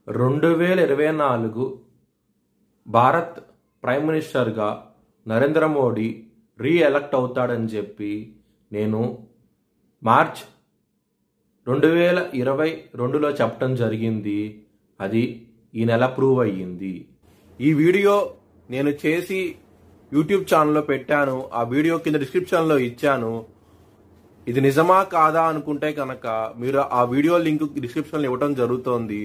2024 Bharat prime మినిస్టర్గా నరేంద్ర మోడీ రీఎలక్ట్ అవుతాడని చెప్పి నేను మార్చ్ 2022లో చెప్పడం జరిగింది. అది ఈ నెల ప్రూవ్ అయ్యింది. ఈ వీడియో నేను చేసి యూట్యూబ్ ఛానల్లో పెట్టాను. ఆ వీడియో కింద డిస్క్రిప్షన్లో ఇచ్చాను. ఇది నిజమా కాదా అనుకుంటే కనుక మీరు ఆ వీడియో లింక్ డిస్క్రిప్షన్లో ఇవ్వడం జరుగుతోంది.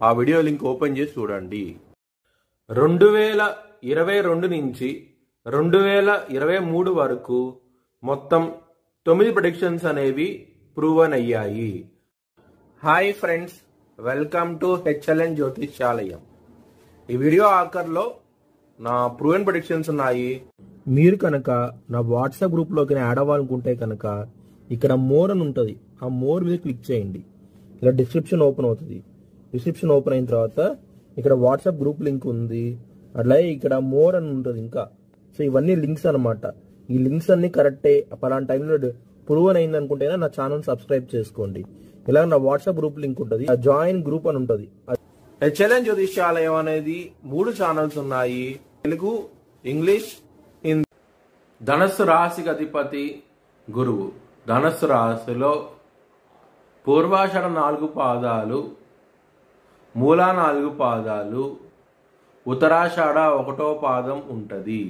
ఆ వీడియో లింక్ ఓపెన్ చేసి చూడండి. 2022 నుంచి 2023 వరకు మొత్తం 9 ప్రెడిక్షన్స్ అనేవి ప్రూవన్ అయ్యాయి. Hi friends, welcome to HLN జ్యోతిష్యాలయం. ఈ వీడియో ఆఖర్లో నా ప్రూవన్ ప్రెడిక్షన్స్ ఉన్నాయి. మీరు కనుక నా వాట్సాప్ గ్రూప్లోకి యాడ్ అవ్వాలనుకుంటే కనుక ఇక్కడ మోర్ అని ఉంటుంది. ఆ మోర్ మీద క్లిక్ చేయండి. ఇలా డిస్క్రిప్షన్ ఓపెన్ అవుతుంది. డిస్క్రిప్షన్ ఓపెన్ అయిన తర్వాత ఇక్కడ వాట్సాప్ గ్రూప్ లింక్ ఉంది. అట్లాగే ఇక్కడ మోర్ అని ఉంటుంది ఇంకా. సో ఇవన్నీ లింక్స్ అనమాట. ఈ లింక్స్ అన్ని కరెక్టే. పలానా టైంలో ప్రూవన్ అయింది అనుకుంటేనే నా ఛానల్ సబ్స్క్రైబ్ చేసుకోండి. ఇలా నా వాట్సాప్ గ్రూప్ లింక్ ఉంటుంది. జాయిన్ గ్రూప్ అని ఉంటుంది. హెచ్ఎల్ఎన్ జ్యోతిష్యాలయం అనేది 3 ఛానల్స్ ఉన్నాయి. తెలుగు, ఇంగ్లీష్, హిందీ. ధనస్సు రాశికి అధిపతి గురువు. ధనస్సు రాశిలో పూర్వాషాఢ 4 పాదాలు, మూలా 4 పాదాలు, ఉత్తరాషాఢ 1వ పాదం ఉంటుంది.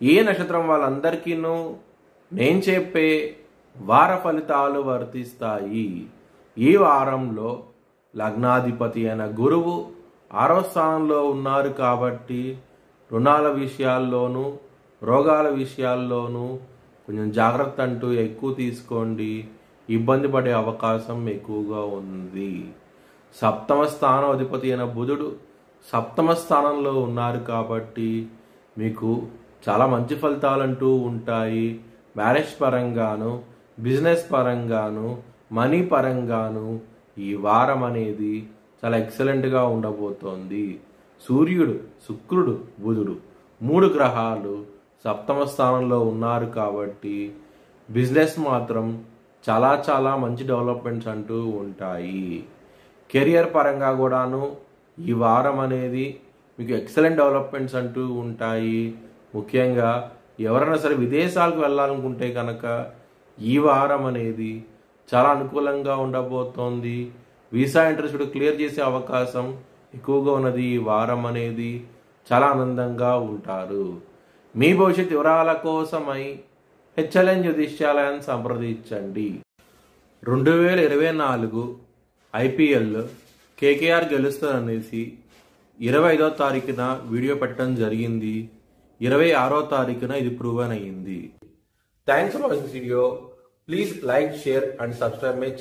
ఏ నక్షత్రం వాళ్ళందరికీ నేను చెప్పే వార ఫలితాలు వర్తిస్తాయి. ఈ వారంలో లగ్నాధిపతి అయిన గురువు 6వ స్థానంలో ఉన్నారు కాబట్టి రుణాల విషయాల్లోనూ రోగాల విషయాల్లోనూ కొంచెం జాగ్రత్త అంటూ ఎక్కువ తీసుకోండి. ఇబ్బంది పడే అవకాశం ఎక్కువగా ఉంది. 7వ స్థానం అధిపతి అయిన బుధుడు 7వ స్థానంలో ఉన్నారు కాబట్టి మీకు చాలా మంచి ఫలితాలంటూ ఉంటాయి. మ్యారేజ్ పరంగాను, బిజినెస్ పరంగాను, మనీ పరంగాను ఈ వారం అనేది చాలా ఎక్సలెంట్గా ఉండబోతోంది. సూర్యుడు, శుక్రుడు, బుధుడు 3 గ్రహాలు 7వ స్థానంలో ఉన్నారు కాబట్టి బిజినెస్ మాత్రం చాలా చాలా మంచి డెవలప్మెంట్స్ అంటూ ఉంటాయి. కెరియర్ పరంగా కూడాను ఈ వారం అనేది మీకు ఎక్సలెంట్ డెవలప్మెంట్స్ అంటూ ఉంటాయి. ముఖ్యంగా ఎవరైనా సరే విదేశాలకు వెళ్ళాలనుకుంటే కనుక ఈ వారం అనేది చాలా అనుకూలంగా ఉండబోతోంది. వీసా ఇంట్రెస్ట్ క్లియర్ చేసే అవకాశం ఎక్కువగా ఉన్నది. ఈ వారం అనేది చాలా ఆనందంగా ఉంటారు. మీ భవిష్యత్ వివరాల కోసమై హెచ్ఎల్ఎన్ జ్యోతిష్యాలయాన్ని సంప్రదించండి. 2024 ఐపీఎల్ కేకేఆర్ గెలుస్తారనేసి 25వ తారీఖున వీడియో పెట్టడం జరిగింది. 26వ తారీఖున ఇది ప్రూవన్ అయ్యింది. Thanks for watching video. Please like, share and subscribe my channel.